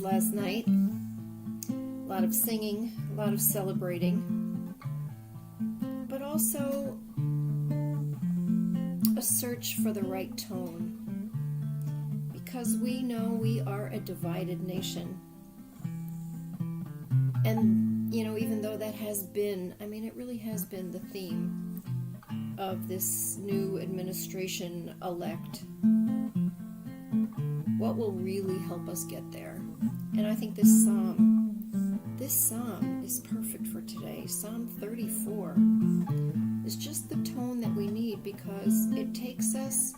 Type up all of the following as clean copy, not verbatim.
Last night, a lot of singing, a lot of celebrating, but also a search for the right tone, because we know we are a divided nation. And, even though that has been, it really has been the theme of this new administration elect, what will really help us get there? And I think this psalm is perfect for today. Psalm 34 is just the tone that we need, because it takes us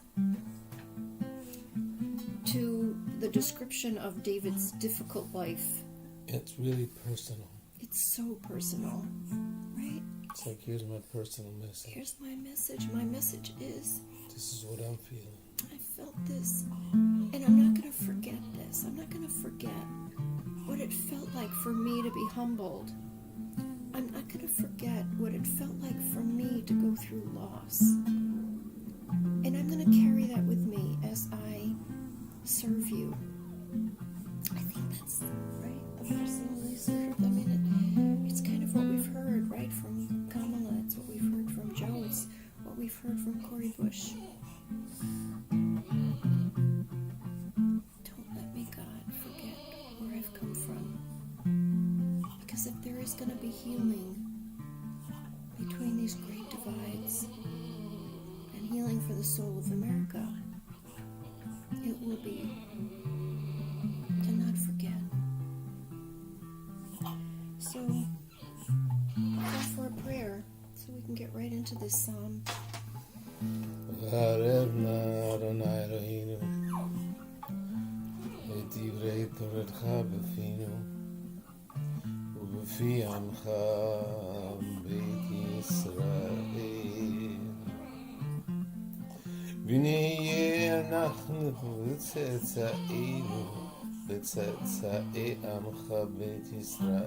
to the description of David's difficult life. It's really personal. It's so personal, right? It's like, here's my personal message. Here's my message. My message is, this is what I'm feeling. I felt this, and I'm not going to forget this. I'm not going to forget what it felt like for me to be humbled. I'm not going to forget what it felt like for me to go through loss. And I'm going to carry that with me as I serve you. I think that's right. A personally served. It's kind of what we've heard, right, from Kamala. It's what we've heard from Joe. It's what we've heard from Corey Bush. Don't let me, God, forget where I've come from. Because if there is going to be healing between these great divides and healing for the soul of America, it will be to not forget. So, call for a prayer so we can get right into this psalm. דברי תורתך בפינו ובפי עמך בית ישראל ונהיה אנחנו לצאצאי עמך בית ישראל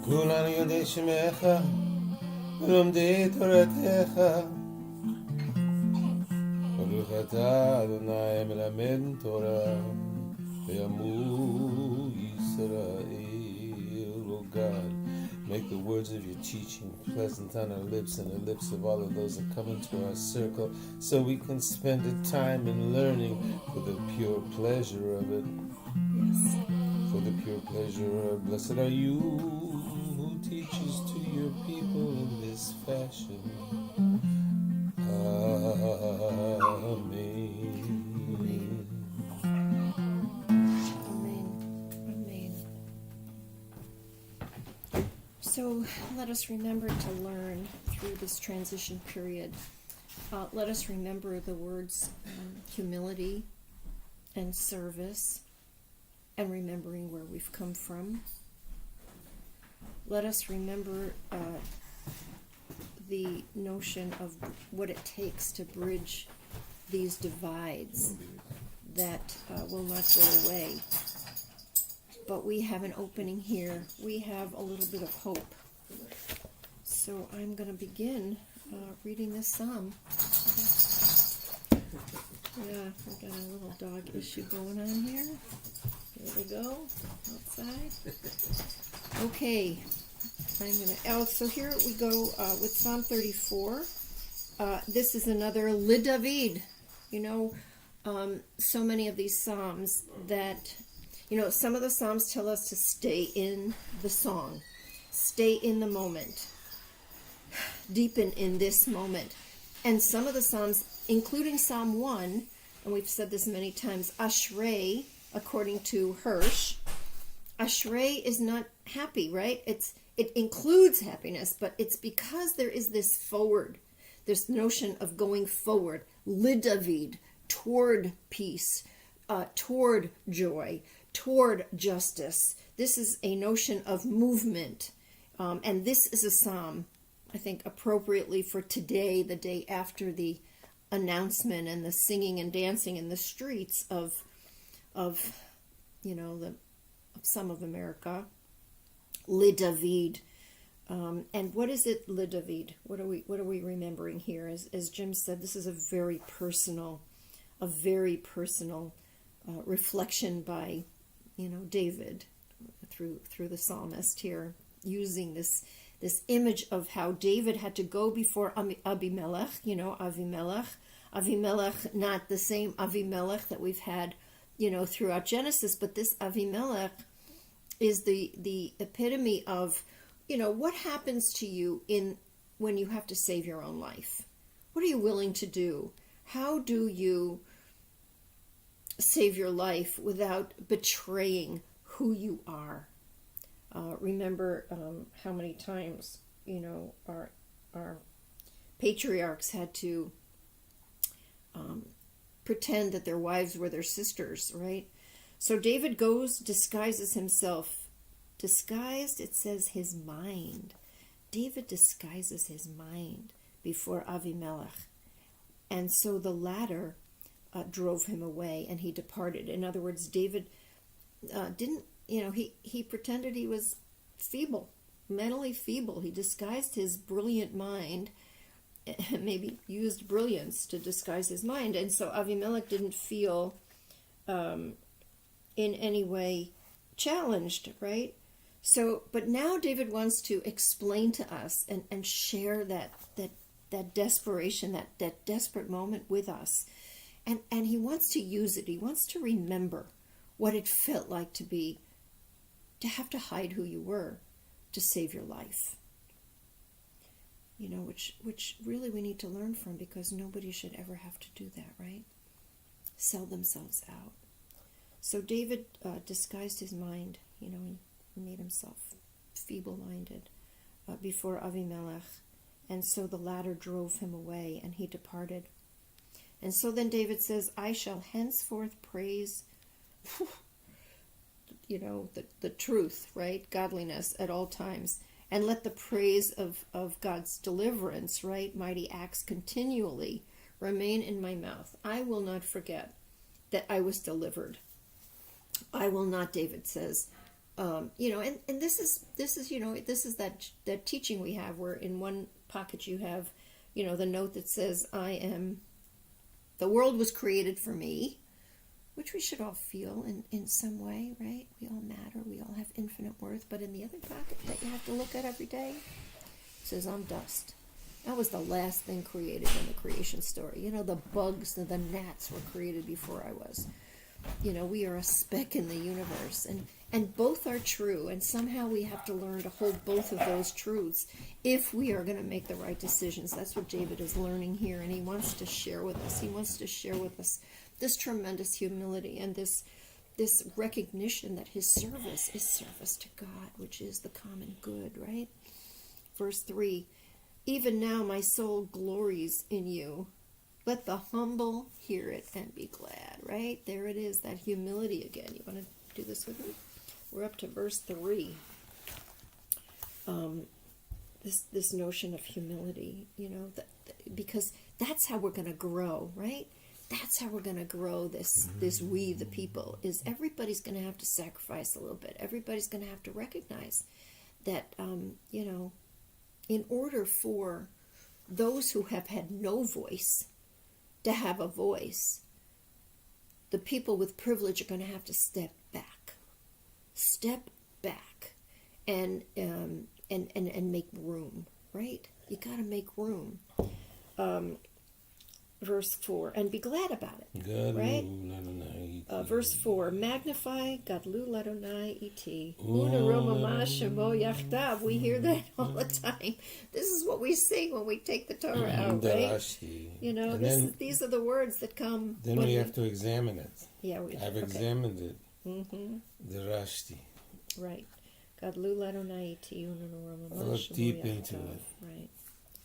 כולנו יודעי שמך ולומדי תורתך ברוך אתה אדוני מלמד תורה ועמו ישראל. Oh God, make the words of your teaching pleasant on our lips and the lips of all of those that come into our circle, so we can spend a time in learning for the pure pleasure of it. Yes. For the pure pleasure of blessed are you who teaches to your people in this fashion. Amen. So let us remember to learn through this transition period. Let us remember the words humility and service and remembering where we've come from. Let us remember the notion of what it takes to bridge these divides that will not go away. But we have an opening here. We have a little bit of hope. So I'm going to begin reading this psalm. Yeah, we've got a little dog issue going on here. There we go. Outside. Okay. So here we go with Psalm 34. This is another Le David. So many of these psalms that, some of the psalms tell us to stay in the song, stay in the moment, deepen in this moment. And some of the psalms, including Psalm 1, and we've said this many times, Ashrei, according to Hirsch, Ashrei is not happy, right? It includes happiness, but it's because there is this notion of going forward, Le David, toward peace, toward joy, toward justice. This is a notion of movement, and this is a psalm, I think, appropriately for today, the day after the announcement and the singing and dancing in the streets of some of America. Le David. And what is it, Le David? What are we remembering here? As Jim said, this is a very personal reflection by, David through the psalmist here, using this image of how David had to go before Abimelech, Avimelech, not the same Avimelech that we've had, throughout Genesis, but this Avimelech is the epitome of, what happens to you when you have to save your own life. What are you willing to do? How do you save your life without betraying who you are? Remember how many times, our patriarchs had to pretend that their wives were their sisters, right? So David goes, disguises himself. Disguised, it says his mind. David disguises his mind before Avimelech. And so the latter drove him away, and he departed. In other words, David didn't, he pretended he was feeble, mentally feeble. He disguised his brilliant mind, maybe used brilliance to disguise his mind. And so Avimelech didn't feel in any way challenged, right? So, but now David wants to explain to us and share that desperation, that desperate moment with us. And he wants to use it. He wants to remember what it felt like to have to hide who you were to save your life. Which really we need to learn from, because nobody should ever have to do that, right? Sell themselves out. So David disguised his mind, he made himself feeble-minded before Avimelech. And so the latter drove him away, and he departed. And so then David says, I shall henceforth praise, the truth, right? Godliness at all times. And let the praise of God's deliverance, right? Mighty acts continually remain in my mouth. I will not forget that I was delivered. I will not, David says. And this is that teaching we have, where in one pocket you have, the note that says, the world was created for me, which we should all feel in some way, right? We all matter, we all have infinite worth. But in the other pocket that you have to look at every day, it says, I'm dust. That was the last thing created in the creation story. The bugs and the gnats were created before I was. We are a speck in the universe, and both are true, and somehow we have to learn to hold both of those truths if we are going to make the right decisions. That's what David is learning here, and he wants to share with us. He wants to share with us this tremendous humility and this recognition that his service is service to God, which is the common good, right? Verse 3, even now my soul glories in you. Let the humble hear it and be glad, right? There it is, that humility again. You want to do this with me? We're up to verse 3. This notion of humility, because that's how we're going to grow, right? That's how we're going to grow this we, the people, is everybody's going to have to sacrifice a little bit. Everybody's going to have to recognize that, in order for those who have had no voice to have a voice, the people with privilege are going to have to step back and make room, right? You got to make room. Verse 4, and be glad about it, right? Verse 4, magnify Gadlu Ladonai iti Unaroma Shemo Yachdav. We hear that all the time. This is what we sing when we take the Torah out, right? These are the words that come. Then we have to examine it. Yeah, I've examined it. The Rashti. Right. Gadlu Ladonai iti Unaroma Shemo Yachdav. Look deep into it. Right.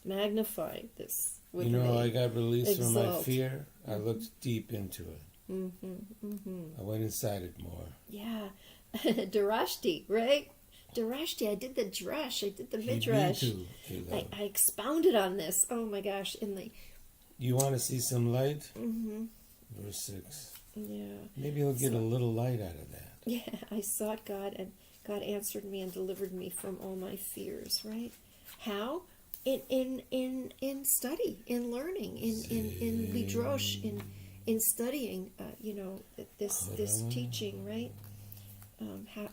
Magnify this. I got released from my fear. I looked deep into it. I went inside it more. Yeah. Darashti, right? Darashti. I did the drush. I did the midrash. I expounded on this. Oh my gosh. You want to see some light? Verse 6. Yeah. Maybe you'll get a little light out of that. Yeah. I sought God, and God answered me and delivered me from all my fears, right? How? In study, in learning, in lidrosh, in studying, this teaching, right?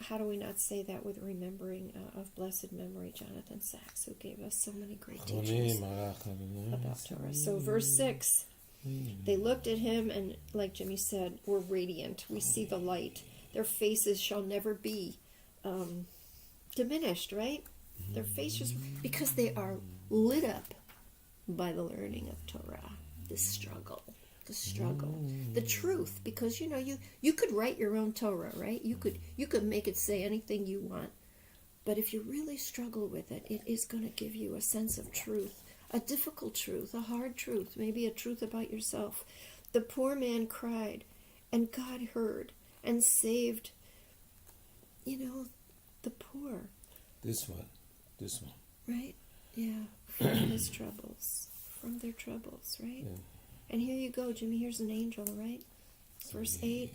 How do we not say that with remembering of blessed memory, Jonathan Sachs, who gave us so many great teachings about Torah. So verse 6, they looked at him and, like Jimmy said, were radiant. We see the light. Their faces shall never be diminished, right? Their faces, because they are lit up by the learning of Torah, the struggle, the truth, because you could write your own Torah, right? You could make it say anything you want, but if you really struggle with it, it is going to give you a sense of truth, a difficult truth, a hard truth, maybe a truth about yourself. The poor man cried, and God heard and saved, the poor. This one. Right? Yeah, from his troubles, from their troubles, right? Yeah. And here you go, Jimmy, here's an angel, right? Verse 8.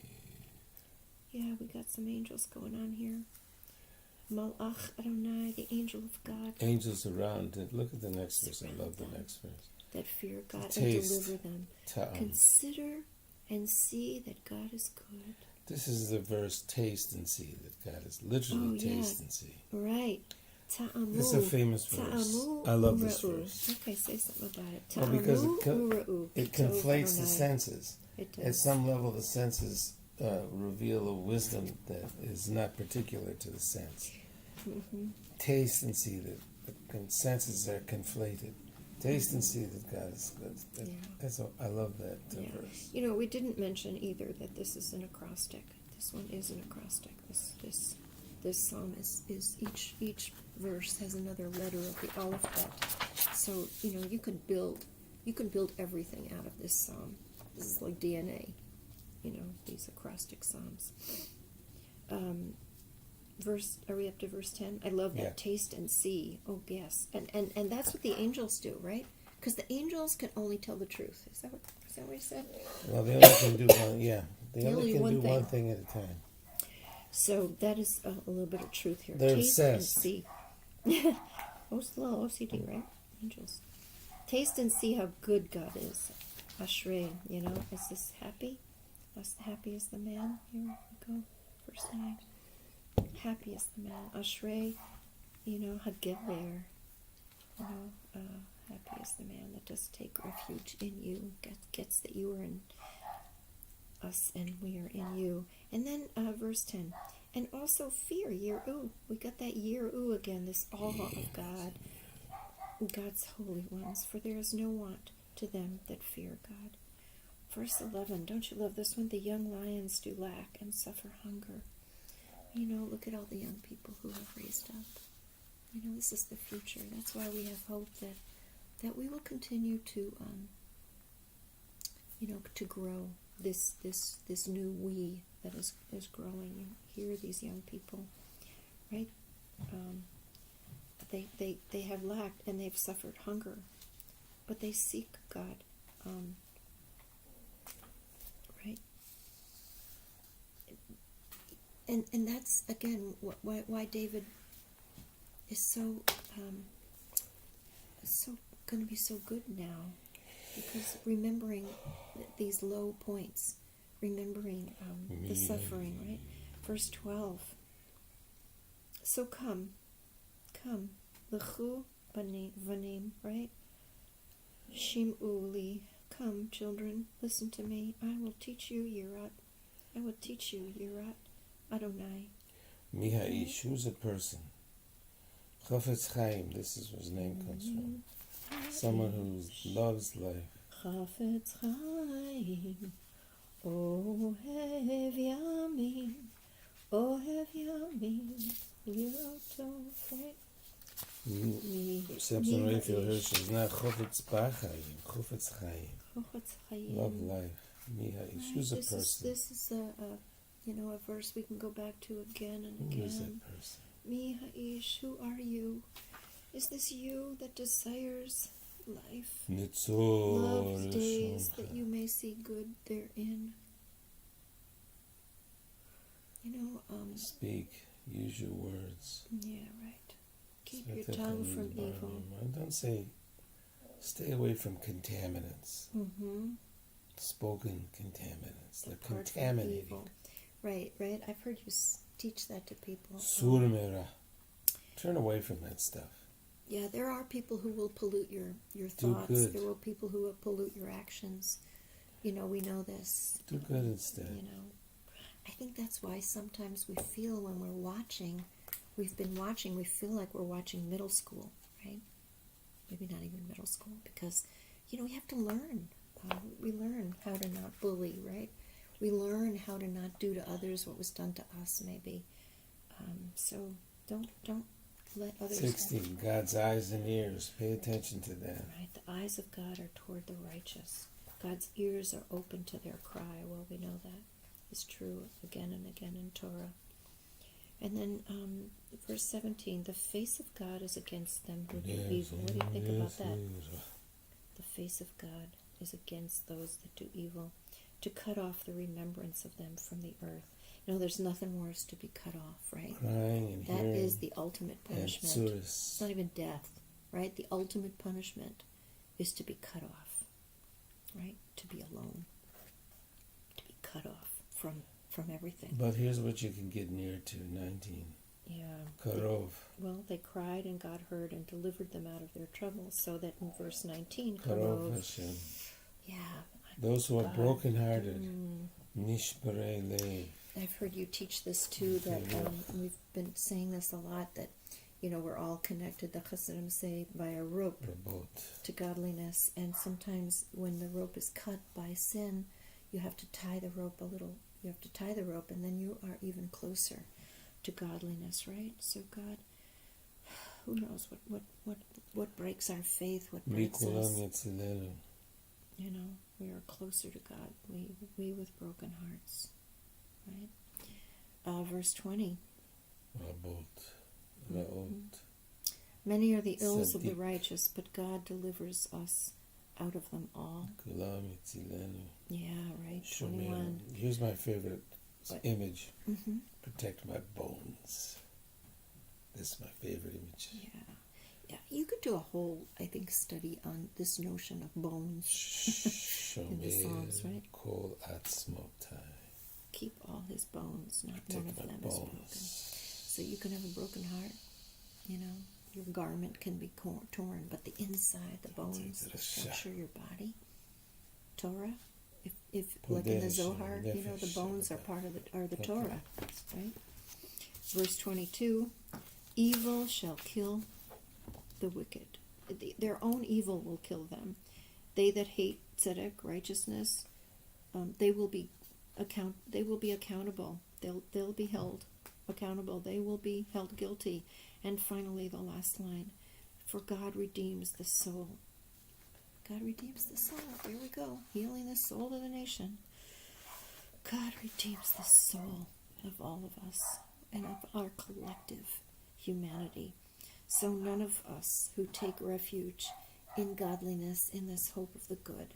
Yeah, we got some angels going on here. Malach Adonai, the angel of God. Angels around it. Look at the next verse. I love the next verse. That fear God and Taste, deliver them. ta'am. Consider and see that God is good. This is the verse, taste and see that God is. Literally taste and see. Right. Ta'amu. This is a famous verse. Ta'amu I love this ura'u. verse. Okay, say something about it. Well, Ta'amu because ura'u. it Kitov conflates the Adonai. senses. It does. At some level, the senses reveal a wisdom that is not particular to the sense. Mm-hmm. Taste and see that the senses are conflated. Taste and see that God is good. I love that verse. We didn't mention either that this is an acrostic. This one is an acrostic. This psalm is each verse has another letter of the alphabet. So you can build everything out of this psalm. This is like DNA. These acrostic psalms. Are we up to verse 10? I love that. Yeah. Taste and see. Oh, yes. And that's what the angels do, right? Because the angels can only tell the truth. Is that what he said? Well, they only can do one. Yeah, they only can do one thing at a time. So that is a little bit of truth here. They're Taste obsessed. and see. Little OCD, right? Angels. Taste and see how good God is. Ashrei, is this happy? Happy is the man. Here we go. Verse 9. Happy is the man. Ashrei, Hageber. Happy is the man that does take refuge in you, gets that you are in us and we are in you. And then verse 10. And also fear, Yiru. We got that Yiru again, this awe of God, God's holy ones. For there is no want to them that fear God. Verse 11. Don't you love this one? The young lions do lack and suffer hunger. Look at all the young people who have raised up. This is the future. That's why we have hope that we will continue to, to grow this new we that is growing. Here are these young people, right? They have lacked and they've suffered hunger, but they seek God, right? And that's again why David is so going to be so good now, because remembering these low points, remembering the suffering, right? Verse 12. So come, lechu vanim, right? Shim'u li, come, children, listen to me. I will teach you Yirat. I will teach you Yirat Adonai. Mihaish, who's a person? Chafetz Chaim, this is where his name comes from. Someone who loves life. Chafetz Chaim, Ohev Yamin, Lirotov, right? Samson Raphael Hirsch is not Chofetz B'Chaim, Chofetz Chaim. Love life. Mihaish, who's a person? This is a verse we can go back to again and again. Who is that person? Mihaish, who are you? Is this you that desires life? Nitzor Loves days Shomcha. that you may see good therein. Speak, use your words. Yeah, right. Keep your tongue from evil. Don't say, stay away from contaminants. Mm-hmm. Spoken contaminants. They're Apart from contaminating. evil. Right. I've heard you teach that to people. Surmera. Turn away from that stuff. Yeah, there are people who will pollute your Do thoughts. good. There will people who will pollute your actions. We know this. Do good instead. I think that's why sometimes we feel when we've been watching, we feel like we're watching middle school, right? Maybe not even middle school, because, we have to learn. We learn how to not bully, right? We learn how to not do to others what was done to us, maybe. So don't let others... 16. God's eyes and ears. Pay attention to that. Right, the eyes of God are toward the righteous. God's ears are open to their cry. Well, we know that is true again and again in Torah. And then verse 17, the face of God is against them who do evil. What do you think about that? The face of God is against those that do evil, to cut off the remembrance of them from the earth. There's nothing worse to be cut off, right? Crying and That hearing is the ultimate punishment. and It's not even death, right? The ultimate punishment is to be cut off, right? To be alone, to be cut off from everything. But here's what you can get near to, 19. Yeah. Karov. Well, they cried and God heard and delivered them out of their troubles. So that in verse 19, Karov Hashem. Yeah. Those who are God. brokenhearted. Nishbarei lev. I've heard you teach this too, that we've been saying this a lot, that, we're all connected, the Chassidim say, by a rope to godliness. And sometimes when the rope is cut by sin, you have to tie the rope a little. You have to tie the rope, and then you are even closer to godliness, right? So God, who knows what breaks our faith, what breaks us. We are closer to God. We with broken hearts, right? Verse 20. Many are the ills of the righteous, but God delivers us out of them all. Yeah, right. 21. Here's my favorite image. Protect my bones. This is my favorite image. Yeah. You could do a whole, I think, study on this notion of bones in the Psalms, right? Keep all his bones, not one of them is broken. So you can have a broken heart, your garment can be torn, but the inside, the bones, the structure of your body, Torah, if like in the Zohar, the bones are part of the Torah, right? Verse 22, evil shall kill the wicked. Their own evil will kill them. They that hate tzedek, righteousness, they will be accountable. They'll be held accountable. They will be held guilty. And finally, the last line, for God redeems the soul. God redeems the soul. There we go. Healing the soul of the nation. God redeems the soul of all of us and of our collective humanity. So none of us who take refuge in godliness, in this hope of the good,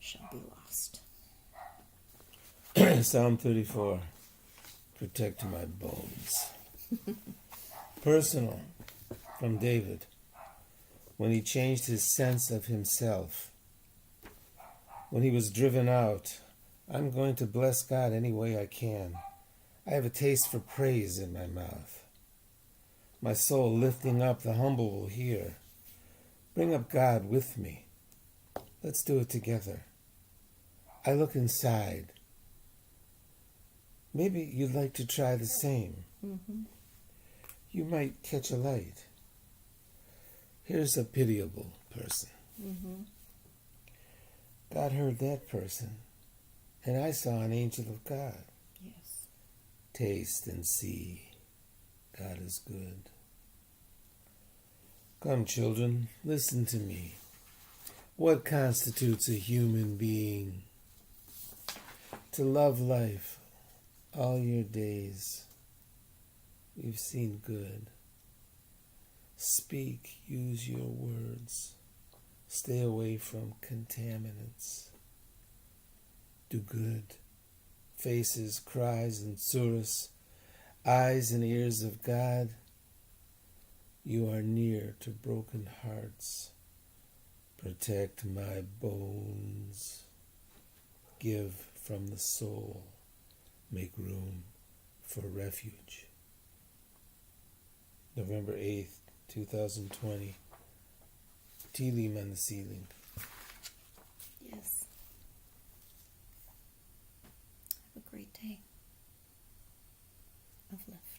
shall be lost. Psalm 34. Protect my bones. Personal, from David, when he changed his sense of himself. When he was driven out, I'm going to bless God any way I can. I have a taste for praise in my mouth. My soul lifting up, the humble will hear. Bring up God with me. Let's do it together. I look inside. Maybe you'd like to try the same. You might catch a light. Here's a pitiable person. God heard that person, and I saw an angel of God. Yes. Taste and see. God is good. Come, children, listen to me. What constitutes a human being? To love life all your days. We've seen good. Speak, use your words. Stay away from contaminants. Do good. Faces, cries, and surahs, eyes and ears of God. You are near to broken hearts. Protect my bones. give from the soul. Make room for refuge. November 8th, 2020. Tea leaf on the ceiling. Yes. Have a great day of love.